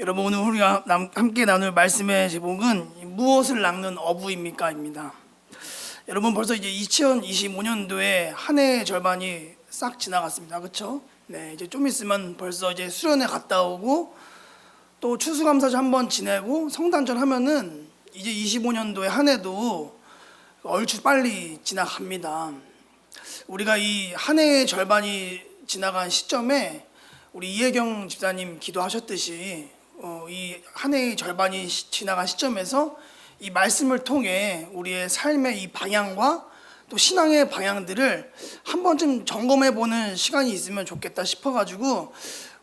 여러분, 오늘 우리가 함께 나눌 말씀의 제목은 무엇을 낚는 어부입니까? 입니다. 여러분, 벌써 이제 2025년도에 한 해의 절반이 싹 지나갔습니다. 그렇죠? 네, 이제 좀 있으면 벌써 이제 수련회 갔다 오고 또 추수감사절 한번 지내고 성탄절 하면은 이제 25년도의 한 해도 얼추 빨리 지나갑니다. 우리가 이 한 해의 절반이 지나간 시점에 우리 이혜경 집사님 기도하셨듯이 이 한 해의 절반이 지나간 시점에서 이 말씀을 통해 우리의 삶의 이 방향과 또 신앙의 방향들을 한 번쯤 점검해 보는 시간이 있으면 좋겠다 싶어가지고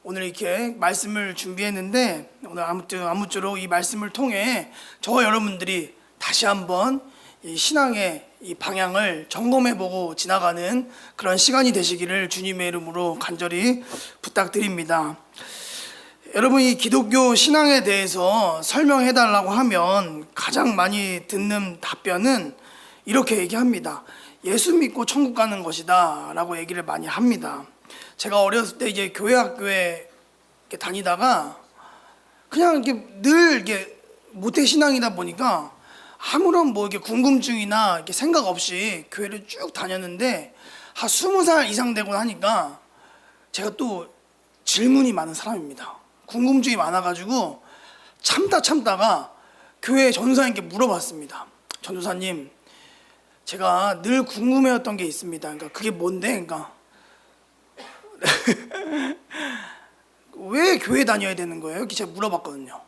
오늘 이렇게 말씀을 준비했는데, 오늘 아무쪼록 이 말씀을 통해 저와 여러분들이 다시 한번 이 신앙의 이 방향을 점검해보고 지나가는 그런 시간이 되시기를 주님의 이름으로 간절히 부탁드립니다. 여러분, 이 기독교 신앙에 대해서 설명해달라고 하면 가장 많이 듣는 답변은 이렇게 얘기합니다. 예수 믿고 천국 가는 것이다 라고 얘기를 많이 합니다. 제가 어렸을 때 이제 교회 학교에 이렇게 다니다가 그냥 이렇게 늘 이렇게 모태신앙이다 보니까 아무런 뭐 이렇게 궁금증이나 이렇게 생각 없이 교회를 쭉 다녔는데 한 20살 이상 되고 나니까 제가 또 질문이 많은 사람입니다. 궁금증이 많아가지고 참다가 교회 전도사님께 물어봤습니다. 전도사님, 제가 늘 궁금해했던 게 있습니다. 그러니까 그게 뭔데? 그러니까 왜 교회 다녀야 되는 거예요? 이렇게 제가 물어봤거든요.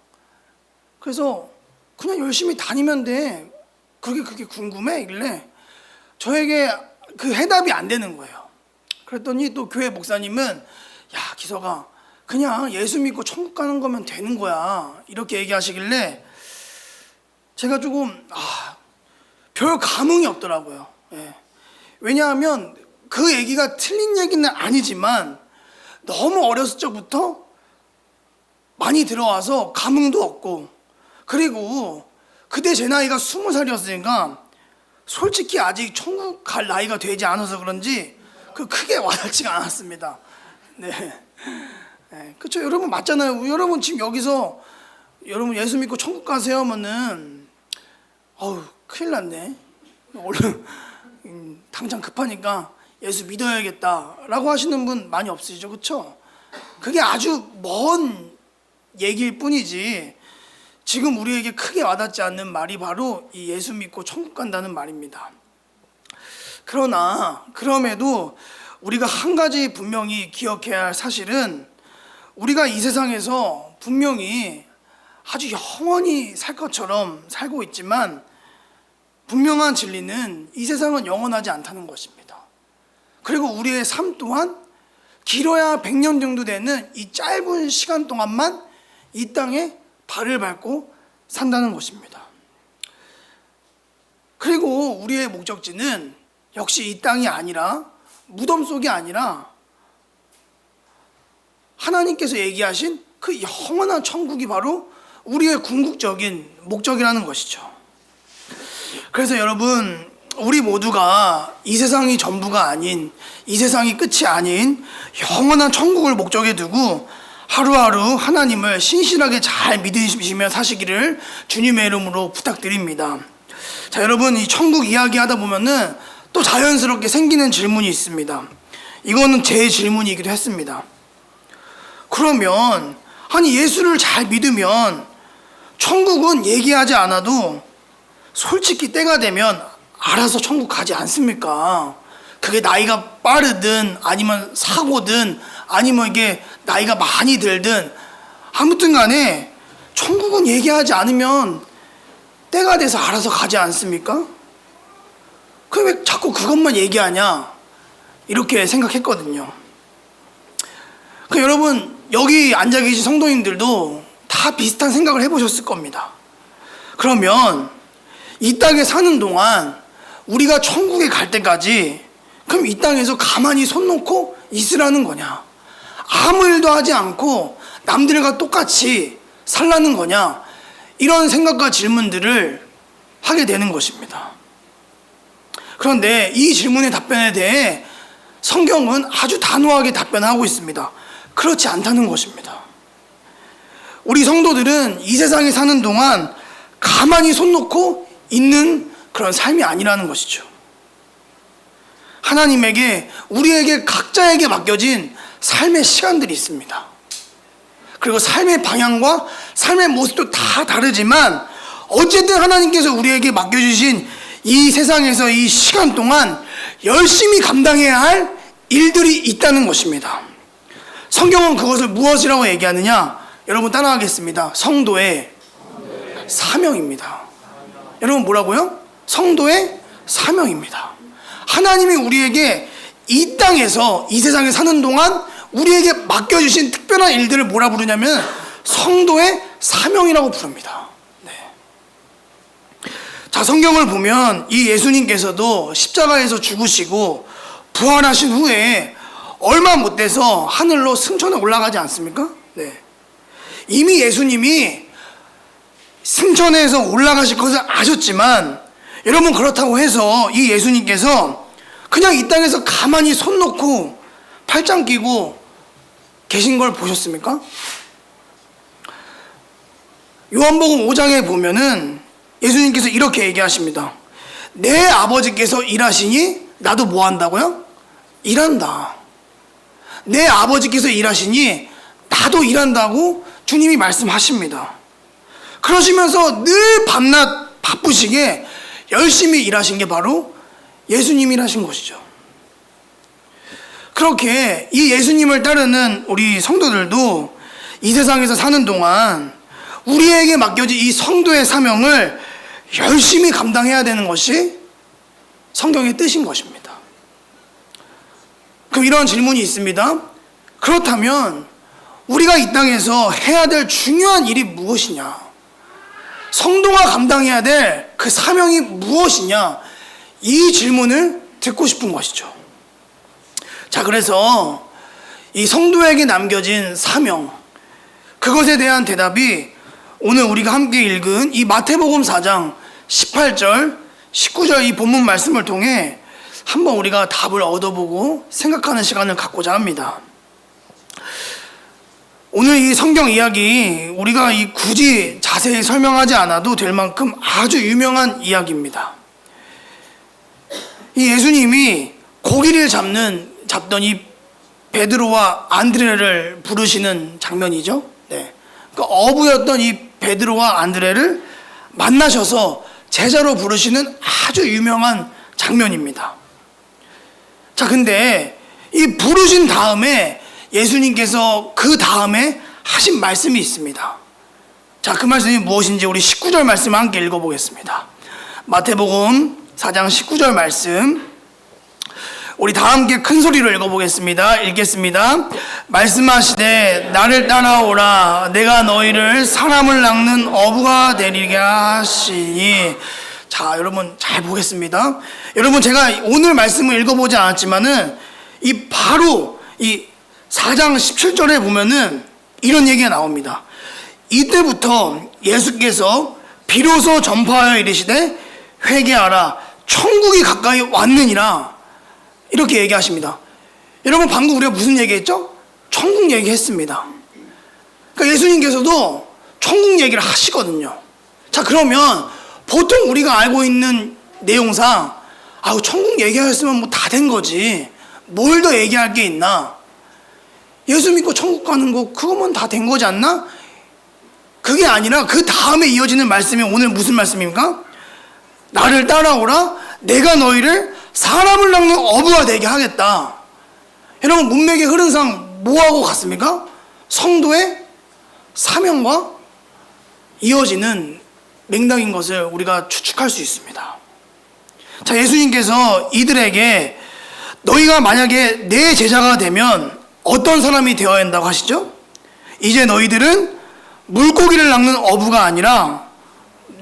그래서 그냥 열심히 다니면 돼. 그게 궁금해? 이길래 저에게 그 해답이 안 되는 거예요. 그랬더니 또 교회 목사님은 야, 기서가 그냥 예수 믿고 천국 가는 거면 되는 거야. 이렇게 얘기하시길래 제가 조금 별 감흥이 없더라고요. 예. 왜냐하면 그 얘기가 틀린 얘기는 아니지만 너무 어렸을 적부터 많이 들어와서 감흥도 없고, 그리고 그때 제 나이가 20살이었으니까 솔직히 아직 천국 갈 나이가 되지 않아서 그런지 크게 와닿지가 않았습니다. 네. 네. 그렇죠. 여러분 맞잖아요. 여러분 지금 여기서 여러분 예수 믿고 천국 가세요 하면은 큰일 났네. 얼른 당장 급하니까 예수 믿어야겠다라고 하시는 분 많이 없으시죠? 그렇죠? 그게 아주 먼 얘기일 뿐이지 지금 우리에게 크게 와닿지 않는 말이 바로 이 예수 믿고 천국 간다는 말입니다. 그럼에도 우리가 한 가지 분명히 기억해야 할 사실은 우리가 이 세상에서 분명히 아주 영원히 살 것처럼 살고 있지만 분명한 진리는 이 세상은 영원하지 않다는 것입니다. 그리고 우리의 삶 또한 길어야 100년 정도 되는 이 짧은 시간 동안만 이 땅에 발을 밟고 산다는 것입니다. 그리고 우리의 목적지는 역시 이 땅이 아니라 무덤 속이 아니라 하나님께서 얘기하신 그 영원한 천국이 바로 우리의 궁극적인 목적이라는 것이죠. 그래서 여러분, 우리 모두가 이 세상이 전부가 아닌, 이 세상이 끝이 아닌 영원한 천국을 목적에 두고 하루하루 하나님을 신실하게 잘 믿으시며 사시기를 주님의 이름으로 부탁드립니다. 자, 여러분, 이 천국 이야기 하다 보면은 또 자연스럽게 생기는 질문이 있습니다. 이거는 제 질문이기도 했습니다. 그러면 예수를 잘 믿으면 천국은 얘기하지 않아도 솔직히 때가 되면 알아서 천국 가지 않습니까? 그게 나이가 빠르든 아니면 사고든 아니면 이게 나이가 많이 들든 아무튼 간에 천국은 얘기하지 않으면 때가 돼서 알아서 가지 않습니까? 그럼 왜 자꾸 그것만 얘기하냐? 이렇게 생각했거든요. 여러분, 여기 앉아 계신 성도님들도 다 비슷한 생각을 해보셨을 겁니다. 그러면 이 땅에 사는 동안 우리가 천국에 갈 때까지 그럼 이 땅에서 가만히 손 놓고 있으라는 거냐? 아무 일도 하지 않고 남들과 똑같이 살라는 거냐? 이런 생각과 질문들을 하게 되는 것입니다. 그런데 이 질문의 답변에 대해 성경은 아주 단호하게 답변하고 있습니다. 그렇지 않다는 것입니다. 우리 성도들은 이 세상에 사는 동안 가만히 손 놓고 있는 그런 삶이 아니라는 것이죠. 하나님에게, 우리에게 각자에게 맡겨진 삶의 시간들이 있습니다. 그리고 삶의 방향과 삶의 모습도 다 다르지만 어쨌든 하나님께서 우리에게 맡겨주신 이 세상에서 이 시간 동안 열심히 감당해야 할 일들이 있다는 것입니다. 성경은 그것을 무엇이라고 얘기하느냐? 여러분 따라하겠습니다. 성도의 사명입니다. 여러분 뭐라고요? 성도의 사명입니다. 하나님이 우리에게 이 땅에서 이 세상에 사는 동안 우리에게 맡겨주신 특별한 일들을 뭐라 부르냐면 성도의 사명이라고 부릅니다. 네. 자, 성경을 보면 이 예수님께서도 십자가에서 죽으시고 부활하신 후에 얼마 못 돼서 하늘로 승천에 올라가지 않습니까? 네. 이미 예수님이 승천해서 올라가실 것을 아셨지만 여러분 그렇다고 해서 이 예수님께서 그냥 이 땅에서 가만히 손 놓고 팔짱 끼고 계신 걸 보셨습니까? 요한복음 5장에 보면은 예수님께서 이렇게 얘기하십니다. 내 아버지께서 일하시니 나도 뭐 한다고요? 일한다. 내 아버지께서 일하시니 나도 일한다고 주님이 말씀하십니다. 그러시면서 늘 밤낮 바쁘시게 열심히 일하신 게 바로 예수님이 일하신 것이죠. 그렇게 이 예수님을 따르는 우리 성도들도 이 세상에서 사는 동안 우리에게 맡겨진 이 성도의 사명을 열심히 감당해야 되는 것이 성경의 뜻인 것입니다. 그럼 이런 질문이 있습니다. 그렇다면 우리가 이 땅에서 해야 될 중요한 일이 무엇이냐? 성도가 감당해야 될 그 사명이 무엇이냐? 이 질문을 듣고 싶은 것이죠. 자, 그래서 이 성도에게 남겨진 사명, 그것에 대한 대답이 오늘 우리가 함께 읽은 이 마태복음 4장 18절, 19절 이 본문 말씀을 통해 한번 우리가 답을 얻어보고 생각하는 시간을 갖고자 합니다. 오늘 이 성경 이야기 우리가 굳이 자세히 설명하지 않아도 될 만큼 아주 유명한 이야기입니다. 이 예수님이 고기를 잡던 이 베드로와 안드레를 부르시는 장면이죠. 네. 그러니까 어부였던 이 베드로와 안드레를 만나셔서 제자로 부르시는 아주 유명한 장면입니다. 자, 근데 이 부르신 다음에 예수님께서 그 다음에 하신 말씀이 있습니다. 자, 그 말씀이 무엇인지 우리 19절 말씀 함께 읽어보겠습니다. 마태복음 4장 19절 말씀, 우리 다 함께 큰 소리로 읽어보겠습니다. 읽겠습니다. 말씀하시되 나를 따라오라. 내가 너희를 사람을 낚는 어부가 되리게 하시니. 자, 여러분 잘 보겠습니다. 여러분 제가 오늘 말씀을 읽어보지 않았지만은 바로 이 4장 17절에 보면은 이런 얘기가 나옵니다. 이때부터 예수께서 비로소 전파하여 이르시되 회개하라 천국이 가까이 왔느니라 이렇게 얘기하십니다. 여러분 방금 우리가 무슨 얘기했죠? 천국 얘기했습니다. 그러니까 예수님께서도 천국 얘기를 하시거든요. 자, 그러면 보통 우리가 알고 있는 내용상 천국 얘기하셨으면 뭐 다 된 거지 뭘 더 얘기할 게 있나? 예수 믿고 천국 가는 거 그거면 다 된 거지 않나? 그게 아니라 그 다음에 이어지는 말씀이 오늘 무슨 말씀입니까? 나를 따라오라. 내가 너희를 사람을 낚는 어부가 되게 하겠다. 여러분 문맥의 흐름상 뭐하고 같습니까? 성도의 사명과 이어지는 맥락인 것을 우리가 추측할 수 있습니다. 자, 예수님께서 이들에게 너희가 만약에 내 제자가 되면 어떤 사람이 되어야 한다고 하시죠? 이제 너희들은 물고기를 낚는 어부가 아니라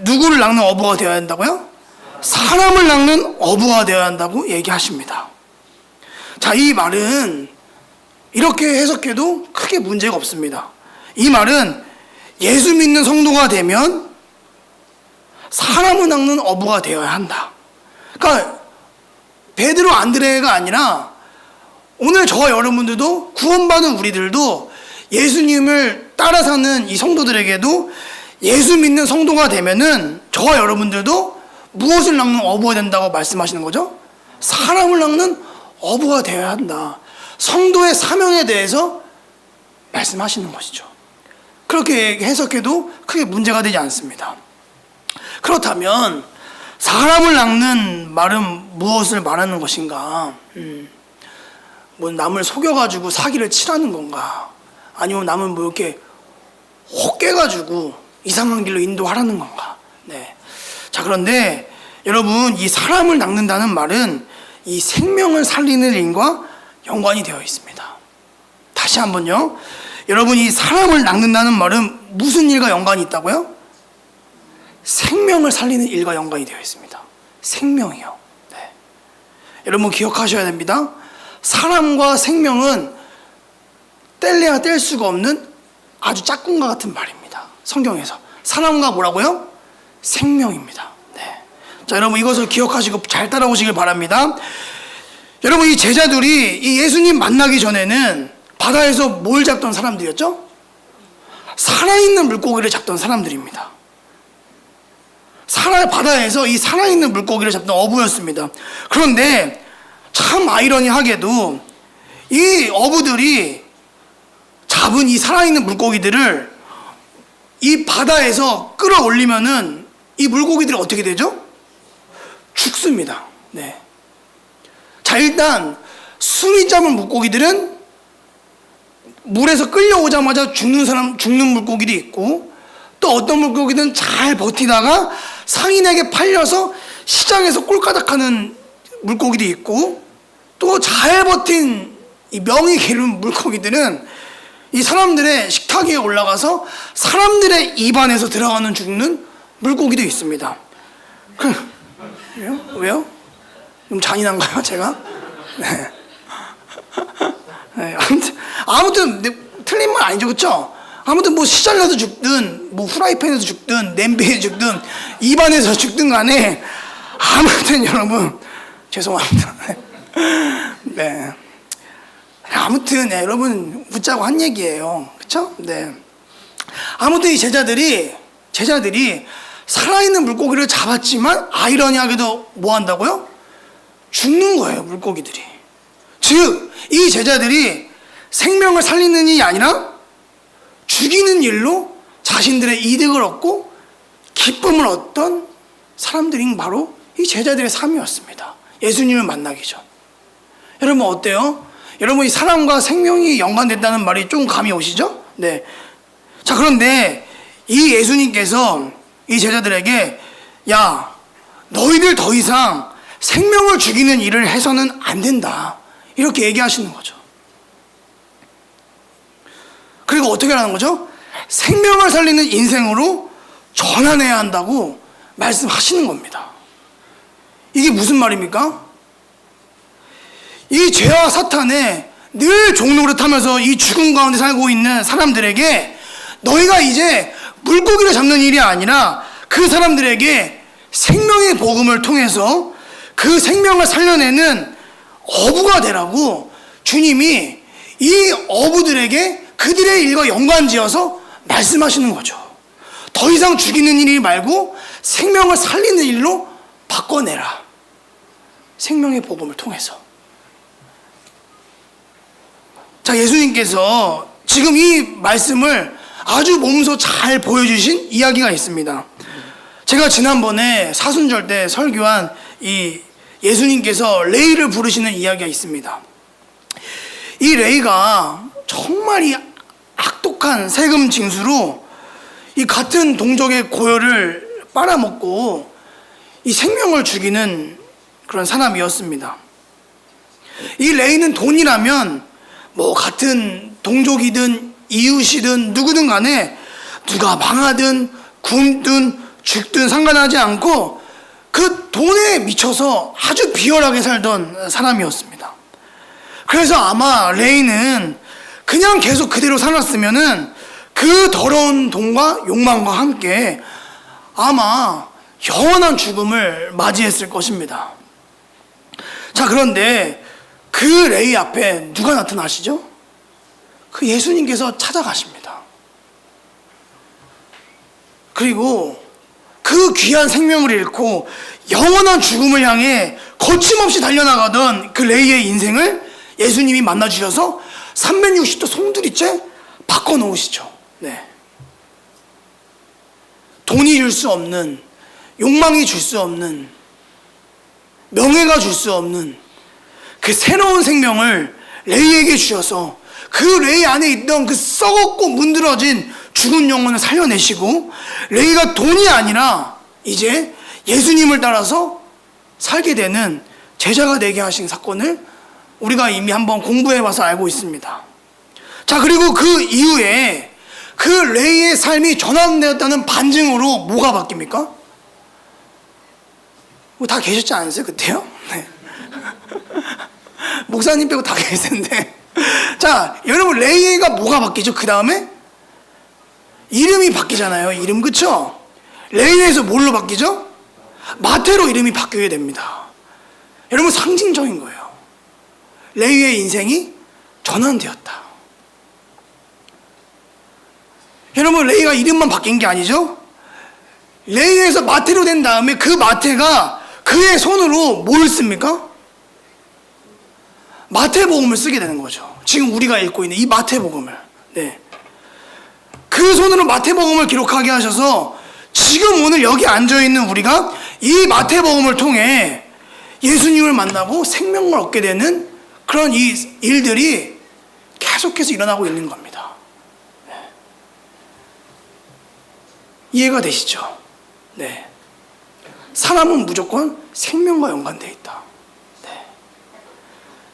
누구를 낚는 어부가 되어야 한다고요? 사람을 낚는 어부가 되어야 한다고 얘기하십니다. 자, 이 말은 이렇게 해석해도 크게 문제가 없습니다. 이 말은 예수 믿는 성도가 되면 사람을 낚는 어부가 되어야 한다. 그러니까 베드로 안드레가 아니라 오늘 저와 여러분들도 구원받은 우리들도 예수님을 따라 사는 이 성도들에게도 예수 믿는 성도가 되면은 저와 여러분들도 무엇을 낚는 어부가 된다고 말씀하시는 거죠? 사람을 낚는 어부가 되어야 한다. 성도의 사명에 대해서 말씀하시는 것이죠. 그렇게 해석해도 크게 문제가 되지 않습니다. 그렇다면 사람을 낚는 말은 무엇을 말하는 것인가? 뭐 남을 속여가지고 사기를 치라는 건가? 아니면 남을 뭐 이렇게 혹깨가지고 이상한 길로 인도하라는 건가? 네. 자, 그런데 여러분, 이 사람을 낚는다는 말은 이 생명을 살리는 일과 연관이 되어 있습니다. 다시 한번요. 여러분, 이 사람을 낚는다는 말은 무슨 일과 연관이 있다고요? 생명을 살리는 일과 연관이 되어 있습니다. 생명이요. 네. 여러분 기억하셔야 됩니다. 사람과 생명은 뗄래야 뗄 수가 없는 아주 짝꿍과 같은 말입니다. 성경에서 사람과 뭐라고요? 생명입니다. 네. 자, 여러분 이것을 기억하시고 잘 따라오시길 바랍니다. 여러분, 이 제자들이 이 예수님 만나기 전에는 바다에서 뭘 잡던 사람들이었죠? 살아있는 물고기를 잡던 사람들입니다. 바다에서 이 살아있는 물고기를 잡던 어부였습니다. 그런데 참 아이러니하게도 이 어부들이 잡은 이 살아있는 물고기들을 이 바다에서 끌어올리면은 이 물고기들이 어떻게 되죠? 죽습니다. 네. 자, 일단 술이 잡은 물고기들은 물에서 끌려오자마자 죽는 물고기도 있고, 또 어떤 물고기는 잘 버티다가 상인에게 팔려서 시장에서 꼴까닥하는 물고기도 있고, 또 잘 버틴 이 명이 기른 물고기들은 이 사람들의 식탁 위에 올라가서 사람들의 입안에서 들어가는 죽는 물고기도 있습니다. 왜요? 왜요? 좀 잔인한가요, 제가? 네. 네, 아무튼 틀린 말 아니죠, 그렇죠? 아무튼 뭐 시잘려서 죽든 뭐 후라이팬에서 죽든 냄비에 죽든 입안에서 죽든 간에 아무튼 여러분 죄송합니다. 네. 아무튼 네, 여러분 웃자고 한 얘기예요, 그렇죠? 네. 아무튼 이 제자들이 살아있는 물고기를 잡았지만 아이러니하게도 뭐 한다고요? 죽는 거예요, 물고기들이. 즉, 이 제자들이 생명을 살리는 일이 아니라 죽이는 일로 자신들의 이득을 얻고 기쁨을 얻던 사람들이 바로 이 제자들의 삶이었습니다. 예수님을 만나기 전. 여러분 어때요? 여러분 이 사람과 생명이 연관된다는 말이 좀 감이 오시죠? 네. 자, 그런데 이 예수님께서 이 제자들에게 야, 너희들 더 이상 생명을 죽이는 일을 해서는 안 된다, 이렇게 얘기하시는 거죠. 그리고 어떻게 하는 거죠? 생명을 살리는 인생으로 전환해야 한다고 말씀하시는 겁니다. 이게 무슨 말입니까? 이 죄와 사탄에 늘 종노릇하면서 이 죽음 가운데 살고 있는 사람들에게 너희가 이제 물고기를 잡는 일이 아니라 그 사람들에게 생명의 복음을 통해서 그 생명을 살려내는 어부가 되라고 주님이 이 어부들에게 그들의 일과 연관지어서 말씀하시는 거죠. 더 이상 죽이는 일이 말고 생명을 살리는 일로 바꿔내라. 생명의 복음을 통해서. 자, 예수님께서 지금 이 말씀을 아주 몸소 잘 보여주신 이야기가 있습니다. 제가 지난번에 사순절 때 설교한 이 예수님께서 레이를 부르시는 이야기가 있습니다. 이 레이가 정말 이 악독한 세금 징수로 이 같은 동족의 고열을 빨아먹고 이 생명을 죽이는 그런 사람이었습니다. 이 레이는 돈이라면 뭐 같은 동족이든 이웃이든 누구든 간에 누가 망하든 굶든 죽든 상관하지 않고 그 돈에 미쳐서 아주 비열하게 살던 사람이었습니다. 그래서 아마 레이는 그냥 계속 그대로 살았으면은 그 더러운 돈과 욕망과 함께 아마 영원한 죽음을 맞이했을 것입니다. 자, 그런데 그 레이 앞에 누가 나타나시죠? 그 예수님께서 찾아가십니다. 그리고 그 귀한 생명을 잃고 영원한 죽음을 향해 거침없이 달려나가던 그 레이의 인생을 예수님이 만나주셔서 360도 송두리째 바꿔놓으시죠. 네. 돈이 줄 수 없는, 욕망이 줄 수 없는, 명예가 줄 수 없는 그 새로운 생명을 레이에게 주셔서 그 레이 안에 있던 그 썩었고 문드러진 죽은 영혼을 살려내시고, 레이가 돈이 아니라 이제 예수님을 따라서 살게 되는 제자가 되게 하신 사건을 우리가 이미 한번 공부해봐서 알고 있습니다. 자, 그리고 그 이후에 그 레이의 삶이 전환되었다는 반증으로 뭐가 바뀝니까? 뭐 다 계셨지 않으세요 그때요? 네. 목사님 빼고 다 계시는데. 자, 여러분, 레이가 뭐가 바뀌죠? 그 다음에 이름이 바뀌잖아요. 이름, 그쵸? 레이에서 뭘로 바뀌죠? 마태로 이름이 바뀌게 됩니다. 여러분, 상징적인 거예요. 레이의 인생이 전환되었다. 여러분, 레이가 이름만 바뀐 게 아니죠? 레이에서 마태로 된 다음에 그 마태가 그의 손으로 뭘 씁니까? 마태복음을 쓰게 되는 거죠. 지금 우리가 읽고 있는 이 마태복음을. 네. 그 손으로 마태복음을 기록하게 하셔서 지금 오늘 여기 앉아있는 우리가 이 마태복음을 통해 예수님을 만나고 생명을 얻게 되는 그런 이 일들이 계속해서 일어나고 있는 겁니다. 네. 이해가 되시죠? 네. 사람은 무조건 생명과 연관되어 있다. 네.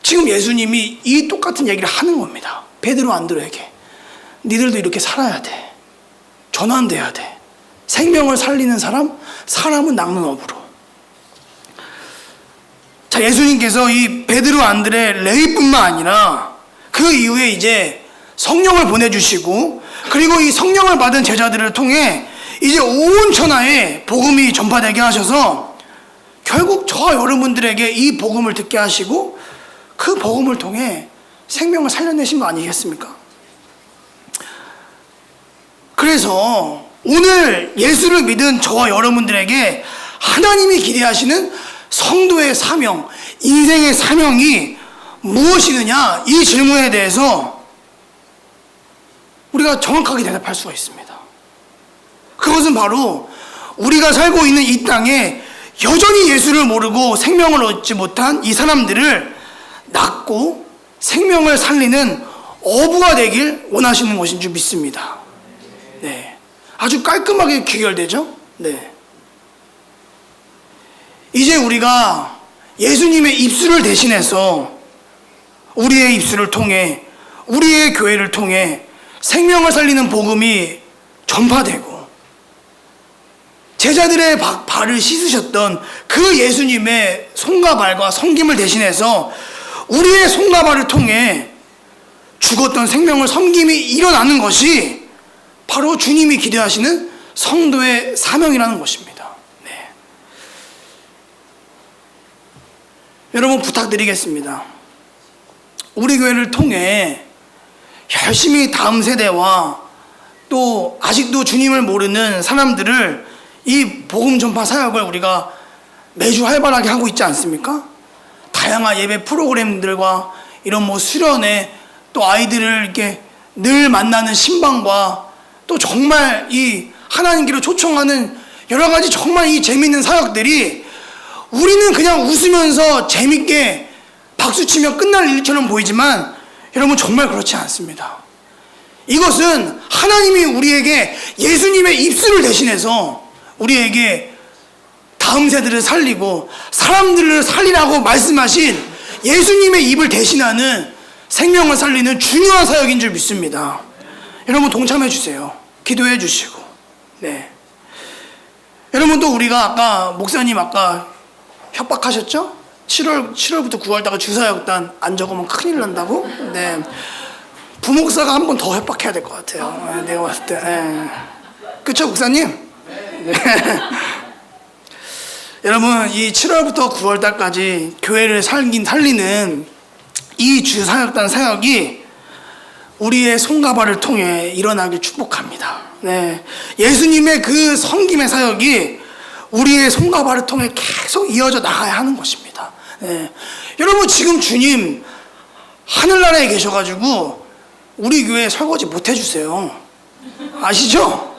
지금 예수님이 이 똑같은 얘기를 하는 겁니다. 베드로 안드로에게. 니들도 이렇게 살아야 돼. 전환돼야 돼. 생명을 살리는 사람, 사람은 낚는 업으로. 자, 예수님께서 이 베드로 안드레 레이뿐만 아니라 그 이후에 이제 성령을 보내주시고, 그리고 이 성령을 받은 제자들을 통해 이제 온 천하에 복음이 전파되게 하셔서 결국 저와 여러분들에게 이 복음을 듣게 하시고 그 복음을 통해 생명을 살려내신 거 아니겠습니까? 그래서 오늘 예수를 믿은 저와 여러분들에게 하나님이 기대하시는 성도의 사명, 인생의 사명이 무엇이느냐, 이 질문에 대해서 우리가 정확하게 대답할 수가 있습니다. 그것은 바로 우리가 살고 있는 이 땅에 여전히 예수를 모르고 생명을 얻지 못한 이 사람들을 낳고 생명을 살리는 어부가 되길 원하시는 것인 줄 믿습니다. 네. 아주 깔끔하게 귀결되죠? 네. 이제 우리가 예수님의 입술을 대신해서 우리의 입술을 통해, 우리의 교회를 통해 생명을 살리는 복음이 전파되고, 제자들의 발을 씻으셨던 그 예수님의 손과 발과 섬김을 대신해서 우리의 손과 발을 통해 죽었던 생명을 섬김이 일어나는 것이 바로 주님이 기대하시는 성도의 사명이라는 것입니다. 네. 여러분, 부탁드리겠습니다. 우리 교회를 통해 열심히 다음 세대와 또 아직도 주님을 모르는 사람들을 이 복음 전파 사역을 우리가 매주 활발하게 하고 있지 않습니까? 다양한 예배 프로그램들과 이런 뭐 수련회, 또 아이들을 이렇게 늘 만나는 신방과 또 정말 이 하나님께로 초청하는 여러 가지 정말 이 재밌는 사역들이 우리는 그냥 웃으면서 재밌게 박수치며 끝날 일처럼 보이지만 여러분, 정말 그렇지 않습니다. 이것은 하나님이 우리에게 예수님의 입술을 대신해서 우리에게 다음 세대를 살리고 사람들을 살리라고 말씀하신 예수님의 입을 대신하는 생명을 살리는 중요한 사역인 줄 믿습니다. 여러분, 동참해 주세요. 기도해 주시고. 네. 여러분, 또 우리가 아까 목사님 아까 협박하셨죠? 7월부터 9월다가 주사역단 안 적으면 큰일 난다고? 네. 부목사가 한 번 더 협박해야 될 것 같아요. 네, 내가 봤을 때. 네. 그쵸, 목사님? 네. 여러분, 이 7월부터 9월달까지 교회를 살리는 이 주사역단 사역이 우리의 손과 발을 통해 일어나길 축복합니다. 네, 예수님의 그 섬김의 사역이 우리의 손과 발을 통해 계속 이어져 나가야 하는 것입니다. 네. 여러분 지금 주님 하늘나라에 계셔가지고 우리 교회 설거지 못 해주세요. 아시죠?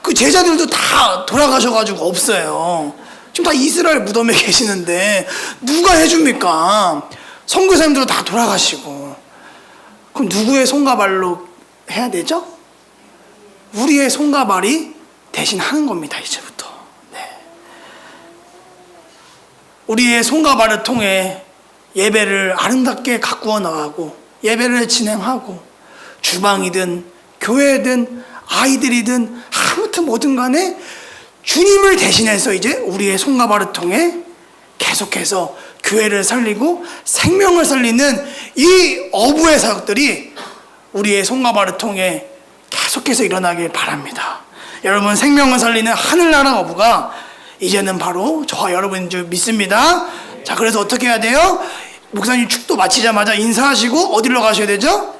그 제자들도 다 돌아가셔가지고 없어요. 지금 다 이스라엘 무덤에 계시는데 누가 해줍니까? 선교사님들도 다 돌아가시고. 그럼 누구의 손과 발로 해야 되죠? 우리의 손과 발이 대신 하는 겁니다. 이제부터. 네. 우리의 손과 발을 통해 예배를 아름답게 가꾸어 나가고 예배를 진행하고 주방이든 교회든 아이들이든 아무튼 뭐든 간에 주님을 대신해서 이제 우리의 손과 발을 통해 계속해서 교회를 살리고 생명을 살리는 이 어부의 사역들이 우리의 손과 발을 통해 계속해서 일어나길 바랍니다. 여러분 생명을 살리는 하늘나라 어부가 이제는 바로 저와 여러분인 줄 믿습니다. 자, 그래서 어떻게 해야 돼요? 목사님 축도 마치자마자 인사하시고 어디로 가셔야 되죠?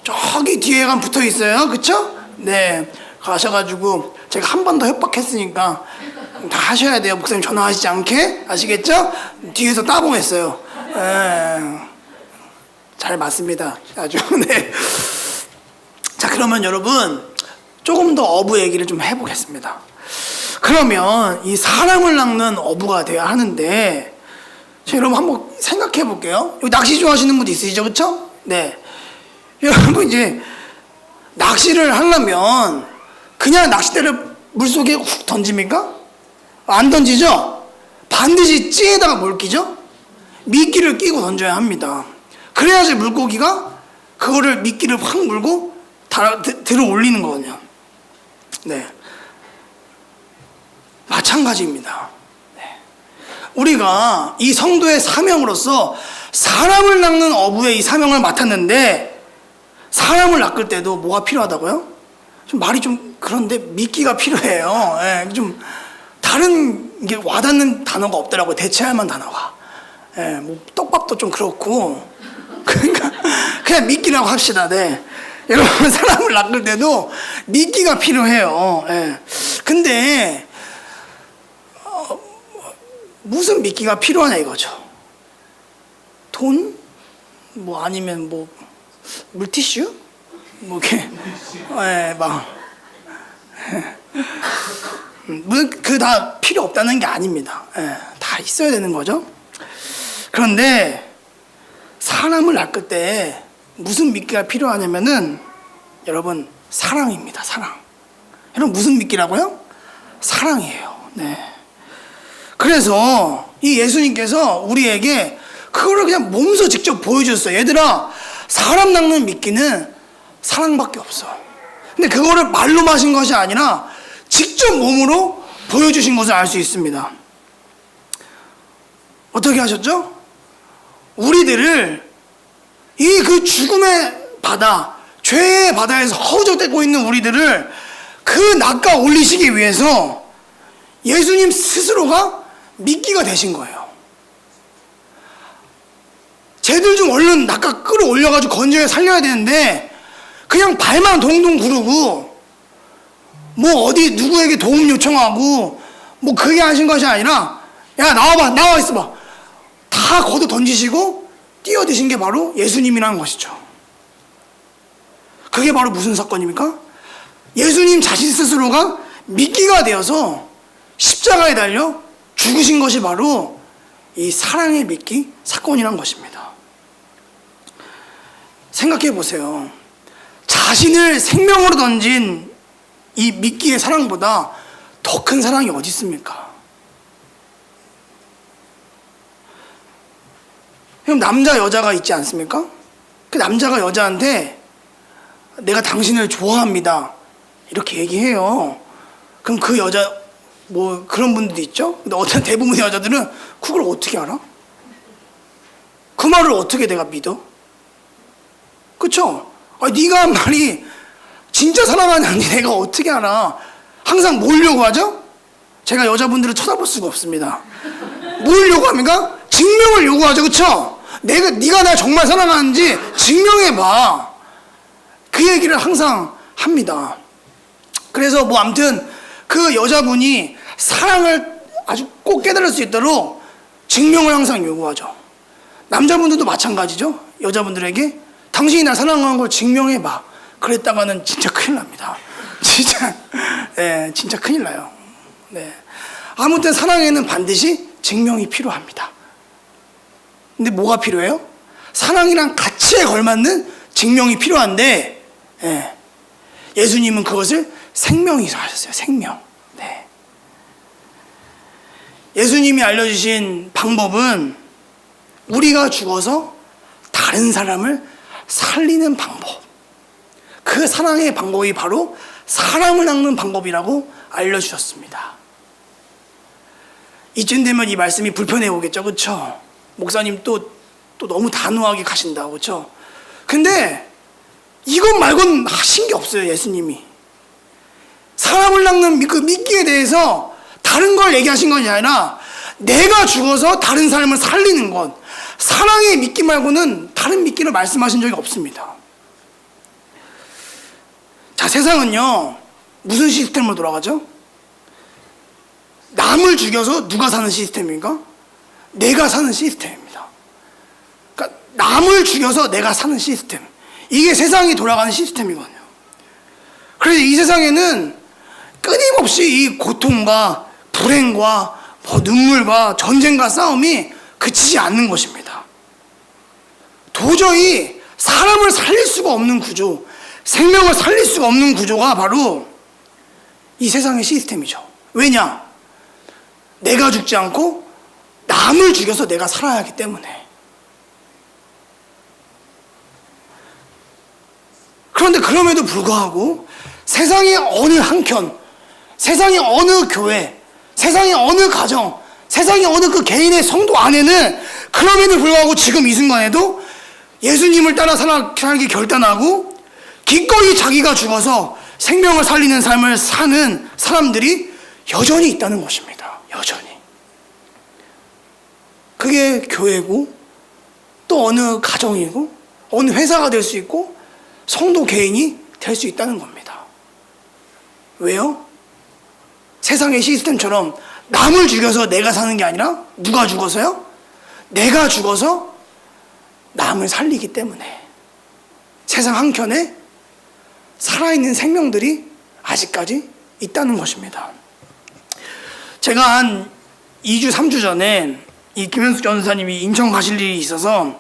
저기 뒤에가 붙어 있어요. 그쵸? 네, 가셔가지고 제가 한 번 더 협박했으니까 다 하셔야 돼요. 목사님 전화하시지 않게. 아시겠죠? 뒤에서 따봉했어요. 잘 맞습니다. 아주. 네. 자, 그러면 여러분 조금 더 어부 얘기를 좀 해보겠습니다. 그러면 이 사람을 낚는 어부가 돼야 하는데, 자, 여러분 한번 생각해 볼게요. 여기 낚시 좋아하시는 분 있으시죠? 그쵸? 네. 여러분 이제 낚시를 하려면 그냥 낚싯대를 물속에 훅 던집니까? 안 던지죠? 반드시 찌에다가 뭘 끼죠? 미끼를 끼고 던져야 합니다. 그래야지 물고기가 그거를 미끼를 확 물고 들어 올리는 거거든요. 네. 마찬가지입니다. 네. 우리가 이 성도의 사명으로서 사람을 낚는 어부의 이 사명을 맡았는데, 사람을 낚을 때도 뭐가 필요하다고요? 좀 말이 좀 그런데 미끼가 필요해요. 예, 좀 다른 게 와닿는 단어가 없더라고요. 대체할 만한 단어가. 예, 뭐 떡밥도 좀 그렇고. 그러니까 그냥 미끼라고 합시다. 네. 여러분 사람을 낚을 때도 미끼가 필요해요. 예. 근데 무슨 미끼가 필요하냐 이거죠. 돈? 뭐 아니면 뭐 물티슈? 뭐 이렇게 막 그 다 필요 없다는 게 아닙니다. 다 있어야 되는 거죠. 그런데 사람을 낚을 때 무슨 미끼가 필요하냐면은 여러분 사랑입니다. 사랑. 여러분 무슨 미끼라고요? 사랑이에요. 네. 그래서 이 예수님께서 우리에게 그거를 그냥 몸소 직접 보여주셨어요. 얘들아, 사람 낚는 미끼는 사랑밖에 없어. 근데 그거를 말로 마신 것이 아니라 직접 몸으로 보여주신 것을 알 수 있습니다. 어떻게 하셨죠? 우리들을 이 그 죽음의 바다, 죄의 바다에서 허우적대고 있는 우리들을 그 낚아 올리시기 위해서 예수님 스스로가 미끼가 되신 거예요. 쟤들 좀 얼른 낚아 끌어올려가지고 건져야 살려야 되는데 그냥 발만 동동 구르고 뭐 어디 누구에게 도움 요청하고 뭐 그게 하신 것이 아니라, 야 나와봐, 나와 있어봐, 다 걷어 던지시고 뛰어드신 게 바로 예수님이라는 것이죠. 그게 바로 무슨 사건입니까? 예수님 자신 스스로가 미끼가 되어서 십자가에 달려 죽으신 것이 바로 이 사랑의 미끼 사건이란 것입니다. 생각해 보세요. 자신을 생명으로 던진 이 미끼의 사랑보다 더 큰 사랑이 어디 있습니까? 그럼 남자 여자가 있지 않습니까? 그 남자가 여자한테 내가 당신을 좋아합니다 이렇게 얘기해요. 그럼 그 여자 뭐 그런 분들도 있죠. 근데 어떤 대부분의 여자들은 그걸 어떻게 알아? 그 말을 어떻게 내가 믿어? 그쵸? 네가 한 말이 진짜 사랑하는지 내가 어떻게 알아? 항상 뭘 요구하죠? 제가 여자분들을 쳐다볼 수가 없습니다. 뭘 요구합니까? 증명을 요구하죠. 그쵸? 네가 날 정말 사랑하는지 증명해봐. 그 얘기를 항상 합니다. 그래서 뭐 아무튼 그 여자분이 사랑을 아주 꼭 깨달을 수 있도록 증명을 항상 요구하죠. 남자분들도 마찬가지죠. 여자분들에게 당신이 날 사랑하는 걸 증명해봐. 그랬다가는 진짜 큰일 납니다. 진짜, 네, 진짜 큰일 나요. 네. 아무튼 사랑에는 반드시 증명이 필요합니다. 근데 뭐가 필요해요? 사랑이랑 가치에 걸맞는 증명이 필요한데, 네. 예수님은 그것을 생명이라 하셨어요. 생명. 네. 예수님이 알려주신 방법은 우리가 죽어서 다른 사람을 살리는 방법. 그 사랑의 방법이 바로 사람을 낚는 방법이라고 알려주셨습니다. 이쯤 되면 이 말씀이 불편해 오겠죠, 그렇죠? 목사님 또 너무 단호하게 가신다고, 그렇죠? 근데 이것 말고는 하신 게 없어요, 예수님이. 사람을 낚는 그 미끼에 대해서 다른 걸 얘기하신 것이 아니라 내가 죽어서 다른 사람을 살리는 것, 사랑의 미끼 말고는 다른 미끼를 말씀하신 적이 없습니다. 자, 세상은요 무슨 시스템으로 돌아가죠? 남을 죽여서 누가 사는 시스템인가? 내가 사는 시스템입니다. 그러니까 남을 죽여서 내가 사는 시스템, 이게 세상이 돌아가는 시스템이거든요. 그래서 이 세상에는 끊임없이 이 고통과 불행과 눈물과 전쟁과 싸움이 그치지 않는 것입니다. 도저히 사람을 살릴 수가 없는 구조, 생명을 살릴 수가 없는 구조가 바로 이 세상의 시스템이죠. 왜냐? 내가 죽지 않고 남을 죽여서 내가 살아야 하기 때문에. 그런데 그럼에도 불구하고 세상의 어느 한켠, 세상의 어느 교회, 세상의 어느 가정, 세상의 어느 그 개인의 성도 안에는 그럼에도 불구하고 지금 이 순간에도 예수님을 따라 살기 결단하고 기꺼이 자기가 죽어서 생명을 살리는 삶을 사는 사람들이 여전히 있다는 것입니다. 여전히. 그게 교회고 또 어느 가정이고 어느 회사가 될 수 있고 성도 개인이 될 수 있다는 겁니다. 왜요? 세상의 시스템처럼 남을 죽여서 내가 사는 게 아니라 누가 죽어서요? 내가 죽어서 남을 살리기 때문에 세상 한켠에 살아있는 생명들이 아직까지 있다는 것입니다. 제가 한 2주, 3주 전에 이 김현숙 전사님이 인천 가실 일이 있어서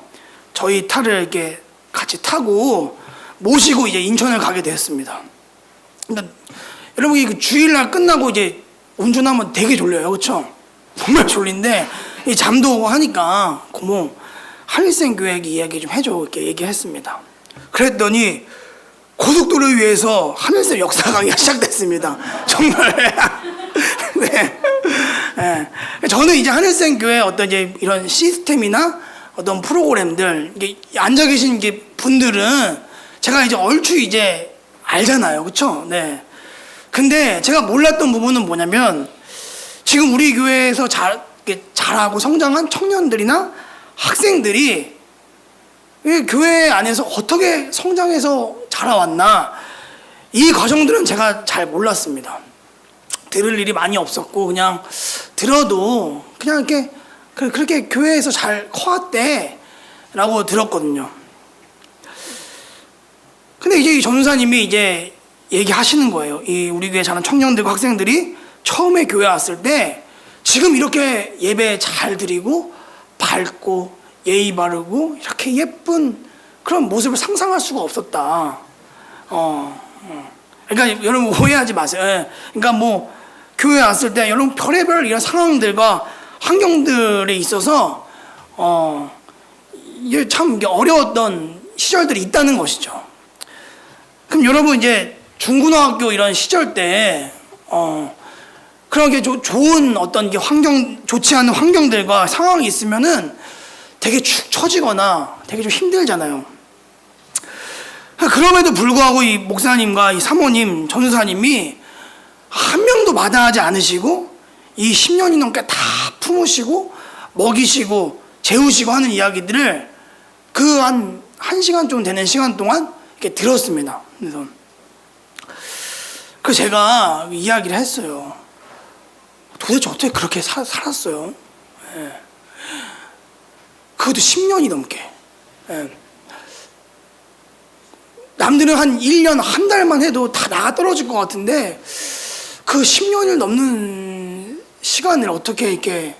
저희 차를 이렇게 같이 타고 모시고 이제 인천을 가게 되었습니다. 그러니까 여러분, 그 주일날 끝나고 이제 운전하면 되게 졸려요, 그렇죠? 정말 졸린데 잠도 오고 하니까 고모 한일생 교회 이야기 좀 해줘 이렇게 얘기했습니다. 그랬더니 고속도로 위에서 한일생 역사 강의가 시작됐습니다. 정말. 네. 네. 저는 이제 한일생 교회 어떤 이제 이런 시스템이나 어떤 프로그램들 이게 앉아 계신 분들은 제가 이제 얼추 이제 알잖아요, 그렇죠? 네. 근데 제가 몰랐던 부분은 뭐냐면 지금 우리 교회에서 자라고 성장한 청년들이나 학생들이 교회 안에서 어떻게 성장해서 자라왔나, 이 과정들은 제가 잘 몰랐습니다. 들을 일이 많이 없었고 그냥 들어도 그냥 이렇게 그렇게 교회에서 잘 커왔대라고 들었거든요. 근데 이제 이 전사님이 이제 얘기하시는 거예요. 이 우리 교회 자란 청년들과 학생들이 처음에 교회 왔을 때 지금 이렇게 예배 잘 드리고 밝고 예의 바르고 이렇게 예쁜 그런 모습을 상상할 수가 없었다. 그러니까 여러분 오해하지 마세요. 예. 그러니까 뭐 교회 왔을 때 여러분 별의별 이런 상황들과 환경들에 있어서 이게 참 어려웠던 시절들이 있다는 것이죠. 그럼 여러분 이제 중고등학교 이런 시절 때 그런 게 좋은 어떤 게 좋지 않은 환경들과 상황이 있으면은 되게 축 처지거나 되게 좀 힘들잖아요. 그럼에도 불구하고 이 목사님과 이 사모님, 전사님이 한 명도 마다하지 않으시고 이 10년이 넘게 다 품으시고 먹이시고 재우시고 하는 이야기들을 그 한 1시간 좀 되는 시간 동안 이렇게 들었습니다. 그래서 그 제가 이야기를 했어요. 도대체 어떻게 그렇게 살았어요? 예. 그것도 10년이 넘게. 예. 남들은 한 1년, 한 달만 해도 다 나가 떨어질 것 같은데 그 10년을 넘는 시간을 어떻게 이렇게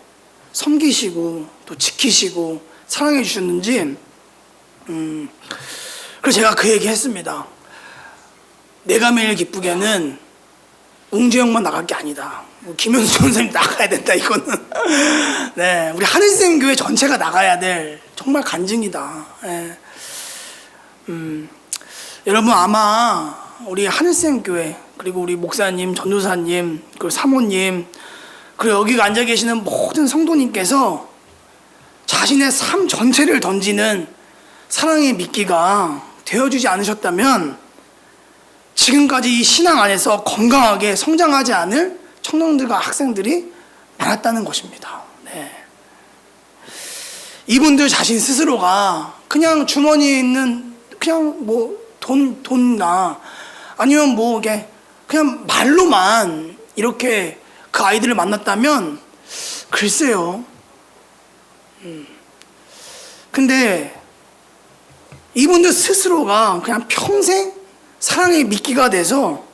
섬기시고 또 지키시고 사랑해 주셨는지 그래서 제가 그 얘기 했습니다. 내가 매일 기쁘게는 웅재형만 나갈 게 아니다. 김현수 전사님 나가야 된다 이거는. 네, 우리 하늘샘 교회 전체가 나가야 될 정말 간증이다. 네. 여러분 아마 우리 하늘샘 교회 그리고 우리 목사님, 전도사님, 그리고 사모님 그리고 여기 앉아 계시는 모든 성도님께서 자신의 삶 전체를 던지는 사랑의 미끼가 되어주지 않으셨다면 지금까지 이 신앙 안에서 건강하게 성장하지 않을 청년들과 학생들이 많았다는 것입니다. 네. 이분들 자신 스스로가 그냥 주머니에 있는 그냥 뭐 돈이나 아니면 뭐 이게 그냥 말로만 이렇게 그 아이들을 만났다면 글쎄요. 근데 이분들 스스로가 그냥 평생 사랑의 미끼가 돼서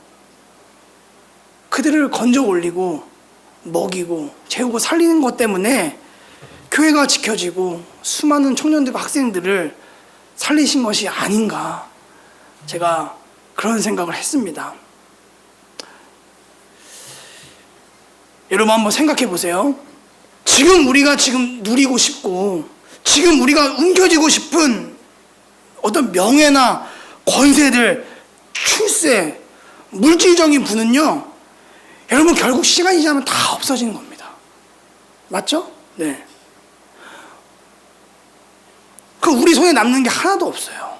그들을 건져 올리고 먹이고 재우고 살리는 것 때문에 교회가 지켜지고 수많은 청년들과 학생들을 살리신 것이 아닌가 제가 그런 생각을 했습니다. 여러분 한번 생각해 보세요. 지금 우리가 지금 누리고 싶고 지금 우리가 움켜쥐고 싶은 어떤 명예나 권세들, 출세, 물질적인 부는요, 여러분 결국 시간이 지나면 다 없어지는 겁니다. 맞죠? 네. 그 우리 손에 남는 게 하나도 없어요.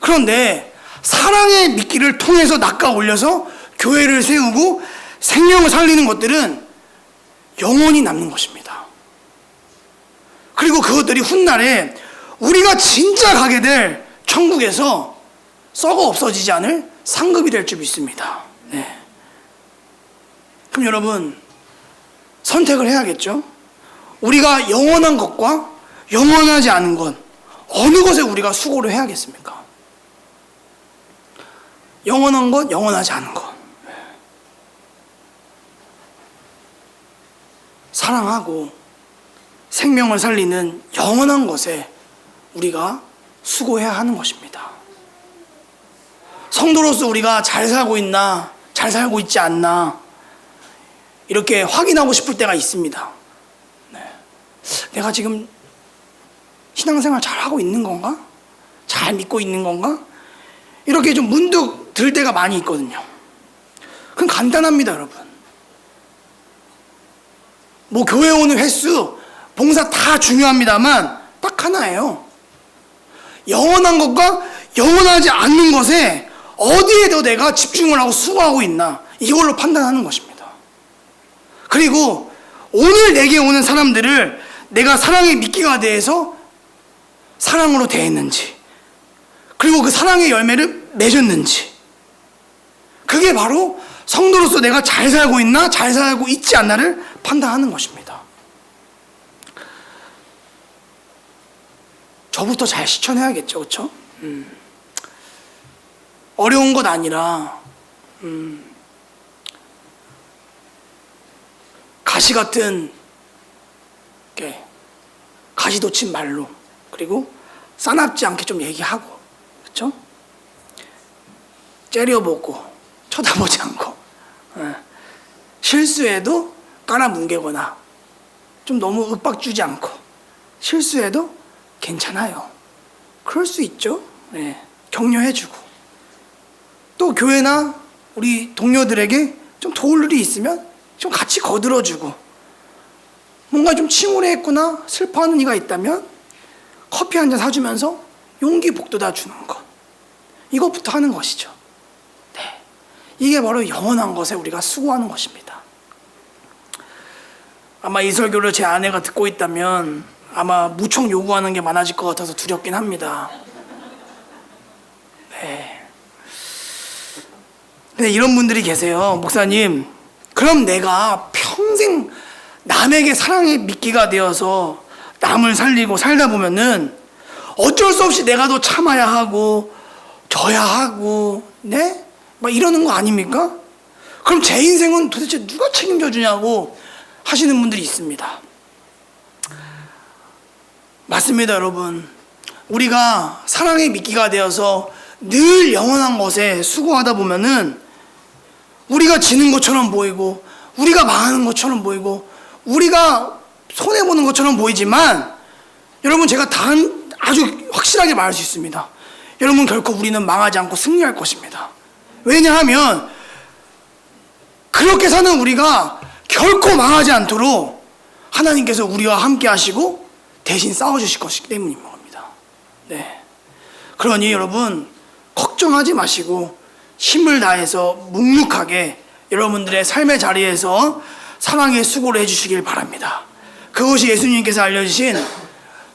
그런데 사랑의 미끼를 통해서 낚아 올려서 교회를 세우고 생명을 살리는 것들은 영원히 남는 것입니다. 그리고 그것들이 훗날에 우리가 진짜 가게 될 천국에서 썩어 없어지지 않을 상급이 될 줄 믿습니다. 네. 그럼 여러분 선택을 해야겠죠? 우리가 영원한 것과 영원하지 않은 것 어느 것에 우리가 수고를 해야겠습니까? 영원한 것, 영원하지 않은 것. 사랑하고 생명을 살리는 영원한 것에 우리가 수고해야 하는 것입니다. 성도로서 우리가 잘 살고 있나, 잘 살고 있지 않나 이렇게 확인하고 싶을 때가 있습니다. 네. 내가 지금 신앙생활 잘하고 있는 건가? 잘 믿고 있는 건가? 이렇게 좀 문득 들 때가 많이 있거든요. 그건 간단합니다, 여러분. 뭐 교회 오는 횟수, 봉사 다 중요합니다만 딱 하나예요. 영원한 것과 영원하지 않는 것에 어디에 더 내가 집중을 하고 수고하고 있나 이걸로 판단하는 것입니다. 그리고 오늘 내게 오는 사람들을 내가 사랑의 미끼가 돼서 사랑으로 대했는지 그리고 그 사랑의 열매를 맺었는지 그게 바로 성도로서 내가 잘 살고 있나 잘 살고 있지 않나를 판단하는 것입니다. 저부터 잘 실천해야겠죠, 그렇죠? 어려운 것 아니라 가시 같은 이렇게 가시 돋친 말로 그리고 싸납지 않게 좀 얘기하고 그렇죠? 째려보고 쳐다보지 않고 실수해도 깔아뭉개거나 좀 너무 윽박 주지 않고 실수해도 괜찮아요. 그럴 수 있죠. 네. 격려해주고 또 교회나 우리 동료들에게 좀 도울 일이 있으면 좀 같이 거들어주고 뭔가 좀 침울해했구나 슬퍼하는 이가 있다면 커피 한 잔 사주면서 용기 북돋아 주는 것 이것부터 하는 것이죠. 네. 이게 바로 영원한 것에 우리가 수고하는 것입니다. 아마 이 설교를 제 아내가 듣고 있다면 아마 무척 요구하는 게 많아질 것 같아서 두렵긴 합니다. 근데 이런 분들이 계세요. 목사님, 그럼 내가 평생 남에게 사랑의 미끼가 되어서 남을 살리고 살다 보면은 어쩔 수 없이 내가 더 참아야 하고 져야 하고 네? 막 이러는 거 아닙니까? 그럼 제 인생은 도대체 누가 책임져 주냐고 하시는 분들이 있습니다. 맞습니다, 여러분. 우리가 사랑의 미끼가 되어서 늘 영원한 것에 수고하다 보면은 우리가 지는 것처럼 보이고 우리가 망하는 것처럼 보이고 우리가 손해보는 것처럼 보이지만 여러분, 제가 아주 확실하게 말할 수 있습니다. 여러분, 결코 우리는 망하지 않고 승리할 것입니다. 왜냐하면 그렇게 사는 우리가 결코 망하지 않도록 하나님께서 우리와 함께 하시고 대신 싸워주실 것이기 때문인 겁니다. 네. 그러니 여러분, 걱정하지 마시고 힘을 다해서 묵묵하게 여러분들의 삶의 자리에서 사랑의 수고를 해주시길 바랍니다. 그것이 예수님께서 알려주신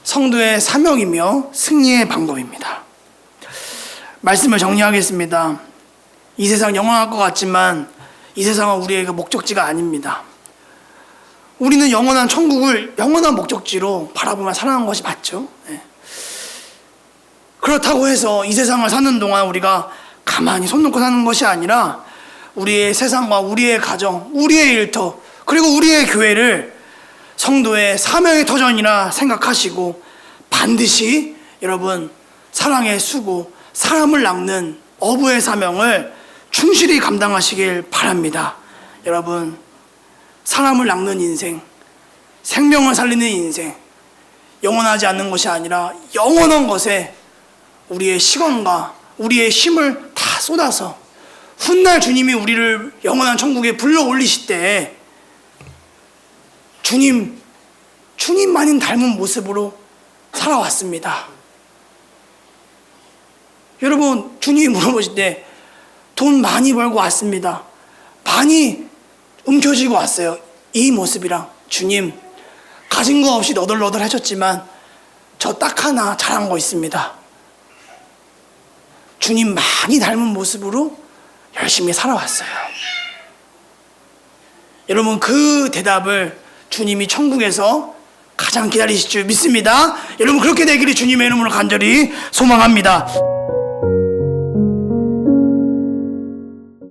성도의 사명이며 승리의 방법입니다. 말씀을 정리하겠습니다. 이 세상 영원할 것 같지만 이 세상은 우리의 목적지가 아닙니다. 우리는 영원한 천국을 영원한 목적지로 바라보며 살아가는 것이 맞죠. 네. 그렇다고 해서 이 세상을 사는 동안 우리가 가만히 손 놓고 사는 것이 아니라 우리의 세상과 우리의 가정, 우리의 일터, 그리고 우리의 교회를 성도의 사명의 터전이라 생각하시고 반드시 여러분 사랑의 수고, 사람을 낚는 어부의 사명을 충실히 감당하시길 바랍니다. 여러분, 사람을 낚는 인생, 생명을 살리는 인생, 영원하지 않는 것이 아니라 영원한 것에 우리의 시간과 우리의 힘을 다 쏟아서 훗날 주님이 우리를 영원한 천국에 불러 올리실 때 주님만인 닮은 모습으로 살아왔습니다. 여러분, 주님이 물어보실 때 돈 많이 벌고 왔습니다. 많이 움켜쥐고 왔어요. 이 모습이랑 주님, 가진 거 없이 너덜너덜 해줬지만 저 딱 하나 잘한 거 있습니다. 주님 많이 닮은 모습으로 열심히 살아왔어요. 여러분, 그 대답을 주님이 천국에서 가장 기다리실 줄 믿습니다. 여러분, 그렇게 되기를 주님의 이름으로 간절히 소망합니다.